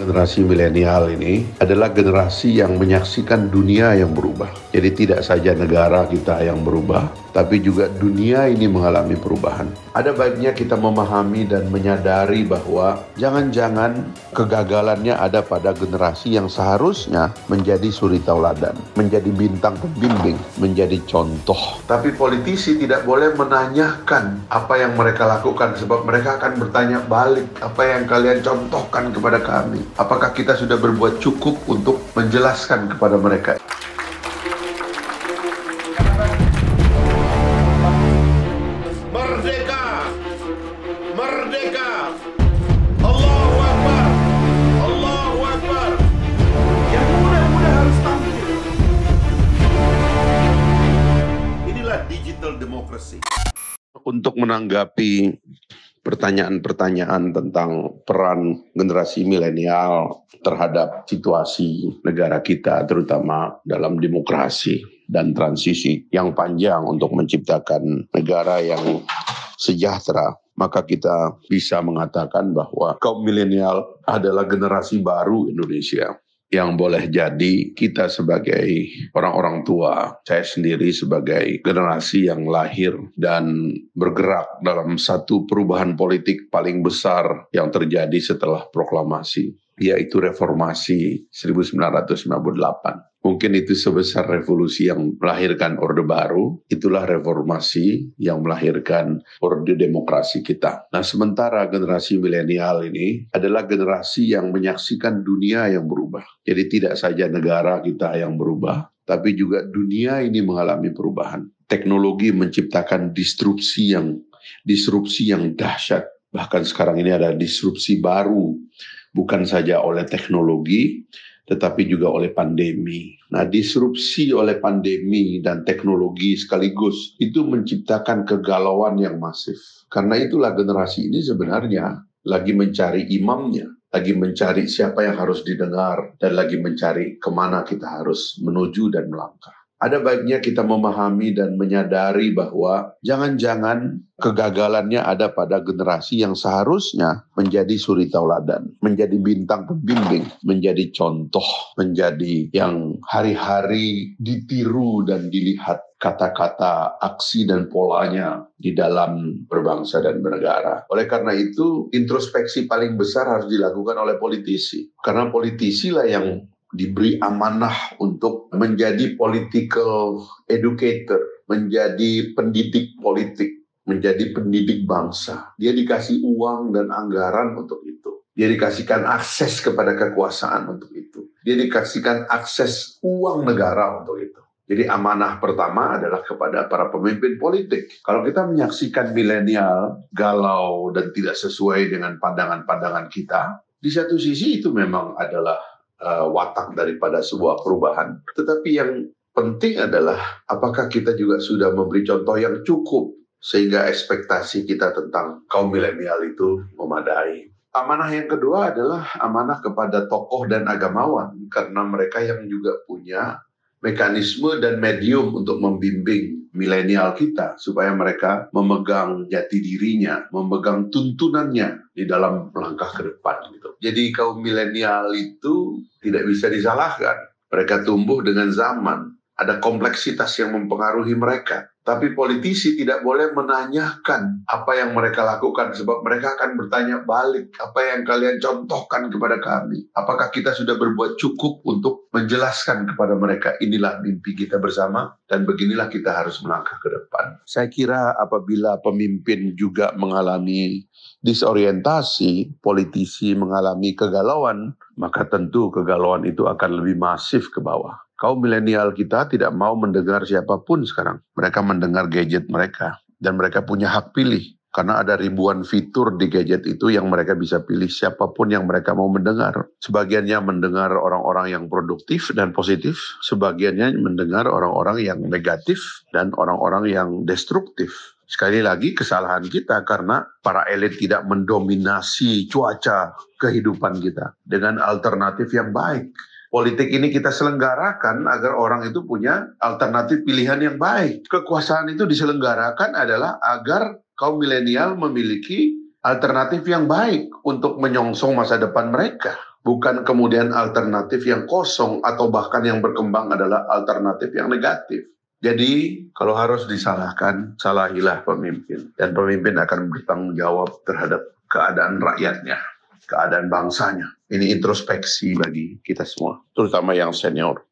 Generasi milenial ini adalah generasi yang menyaksikan dunia yang berubah. Jadi tidak saja negara kita yang berubah, tapi juga dunia ini mengalami perubahan. Ada baiknya kita memahami dan menyadari bahwa jangan-jangan kegagalannya ada pada generasi yang seharusnya menjadi suri tauladan, menjadi bintang pembimbing, menjadi contoh. Tapi politisi tidak boleh menanyakan apa yang mereka lakukan, sebab mereka akan bertanya balik, apa yang kalian contohkan kepada kami? Apakah kita sudah berbuat cukup untuk menjelaskan kepada mereka? Merdeka! Merdeka! Allahu Akbar! Allahu Akbar! Yang muda-muda harus tampil. Inilah digital democracy. Untuk menanggapi pertanyaan-pertanyaan tentang peran generasi milenial terhadap situasi negara kita, terutama dalam demokrasi dan transisi yang panjang untuk menciptakan negara yang sejahtera, maka kita bisa mengatakan bahwa kaum milenial adalah generasi baru Indonesia. Yang boleh jadi kita sebagai orang-orang tua, saya sendiri sebagai generasi yang lahir dan bergerak dalam satu perubahan politik paling besar yang terjadi setelah proklamasi, yaitu reformasi 1998. Mungkin itu sebesar revolusi yang melahirkan Orde Baru, itulah reformasi yang melahirkan Orde Demokrasi kita. Nah, sementara generasi milenial ini adalah generasi yang menyaksikan dunia yang berubah. Jadi tidak saja negara kita yang berubah, tapi juga dunia ini mengalami perubahan. Teknologi menciptakan disrupsi yang dahsyat. Bahkan sekarang ini ada disrupsi baru, bukan saja oleh teknologi, tetapi juga oleh pandemi. Nah, disrupsi oleh pandemi dan teknologi sekaligus itu menciptakan kegalauan yang masif. Karena itulah generasi ini sebenarnya lagi mencari imamnya, lagi mencari siapa yang harus didengar, dan lagi mencari kemana kita harus menuju dan melangkah. Ada baiknya kita memahami dan menyadari bahwa jangan-jangan kegagalannya ada pada generasi yang seharusnya menjadi suri tauladan, menjadi bintang pembimbing, menjadi contoh, menjadi yang hari-hari ditiru dan dilihat kata-kata, aksi dan polanya di dalam berbangsa dan bernegara. Oleh karena itu, introspeksi paling besar harus dilakukan oleh politisi. Karena politisi lah yang diberi amanah untuk menjadi political educator, menjadi pendidik politik, menjadi pendidik bangsa. Dia dikasih uang dan anggaran untuk itu. Dia dikasihkan akses kepada kekuasaan untuk itu. Dia dikasihkan akses uang negara untuk itu. Jadi amanah pertama adalah kepada para pemimpin politik. Kalau kita menyaksikan milenial galau dan tidak sesuai dengan pandangan-pandangan kita, di satu sisi itu memang adalah watak daripada sebuah perubahan. Tetapi yang penting adalah apakah kita juga sudah memberi contoh yang cukup sehingga ekspektasi kita tentang kaum milenial itu memadai. Amanah yang kedua adalah amanah kepada tokoh dan agamawan, karena mereka yang juga punya mekanisme dan medium untuk membimbing milenial kita supaya mereka memegang jati dirinya, memegang tuntunannya di dalam langkah ke depan gitu. Jadi kaum milenial itu tidak bisa disalahkan. Mereka tumbuh dengan zaman. Ada kompleksitas yang mempengaruhi mereka. Tapi politisi tidak boleh menanyakan apa yang mereka lakukan, sebab mereka akan bertanya balik, apa yang kalian contohkan kepada kami? Apakah kita sudah berbuat cukup untuk menjelaskan kepada mereka, inilah mimpi kita bersama, dan beginilah kita harus melangkah ke depan. Saya kira apabila pemimpin juga mengalami disorientasi, politisi mengalami kegalauan, maka tentu kegalauan itu akan lebih masif ke bawah. Kaum milenial kita tidak mau mendengar siapapun sekarang. Mereka mendengar gadget mereka. Dan mereka punya hak pilih. Karena ada ribuan fitur di gadget itu yang mereka bisa pilih siapapun yang mereka mau mendengar. Sebagiannya mendengar orang-orang yang produktif dan positif. Sebagiannya mendengar orang-orang yang negatif dan orang-orang yang destruktif. Sekali lagi kesalahan kita karena para elit tidak mendominasi cuaca kehidupan kita dengan alternatif yang baik. Politik ini kita selenggarakan agar orang itu punya alternatif pilihan yang baik. Kekuasaan itu diselenggarakan adalah agar kaum milenial memiliki alternatif yang baik untuk menyongsong masa depan mereka. Bukan kemudian alternatif yang kosong atau bahkan yang berkembang adalah alternatif yang negatif. Jadi kalau harus disalahkan, salahilah pemimpin. Dan pemimpin akan bertanggung jawab terhadap keadaan rakyatnya, keadaan bangsanya. Ini introspeksi bagi kita semua, terutama yang senior.